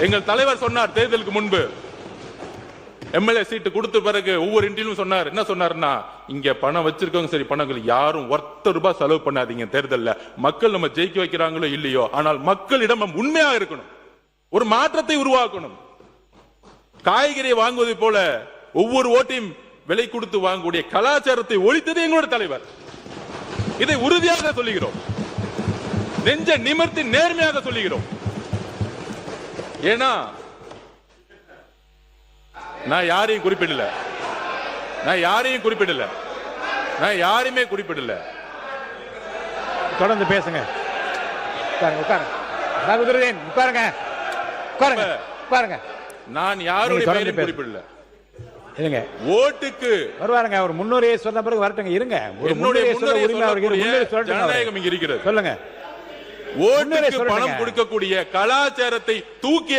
எங்கள் தலைவர் சொன்னார் தேர்தலுக்கு முன்பு எம்எல்ஏ சீட்டு கொடுத்த பிறகு ஒவ்வொரு இன்டர்வியூ சொன்னார். என்ன சொன்னார்னா, இங்க பணம் வச்சிருக்கவங்க சரி, பணங்கள் யாரும் ₹1 செலவு பண்ணாதீங்க தேர்தல்ல. மக்கள் நம்ம ஜெயிக்க வைக்கிறாங்களோ இல்லையோ, ஆனால் மக்களிடம் நம்ம உண்மையா இருக்கணும், ஒரு மாற்றத்தை உருவாக்கணும். காய்கறியை வாங்குவதை போல ஒவ்வொரு ஓட்டையும் விலை கொடுத்து வாங்கக்கூடிய கலாச்சாரத்தை ஒழித்தது எங்களோட தலைவர். இதை உறுதியாக சொல்லுகிறோம், நெஞ்ச நிமிர்த்தி நேர்மையாக சொல்லுகிறோம். ஏன்னா நான் யாரையும் குறிப்பிடல, நான் யாரையுமே குறிப்பிடல. தொடர்ந்து பேசுங்க. நான் யாருடைய பெயரையும் குறிப்பிடல. இருங்க, ஓட்டுக்கு வருவாருங்க. ஒரு முன்னுரையை சொன்ன பிறகு வரட்டுங்க. இருங்க, ஒரு முன்னுரையை சொல்ல உரிமை அவருக்கு ஜனநாயகம் இங்க இருக்கிறது. சொல்லுங்க. ஓட்டுக்கு பணம் கொடுக்கக்கூடிய கலாச்சாரத்தை தூக்கி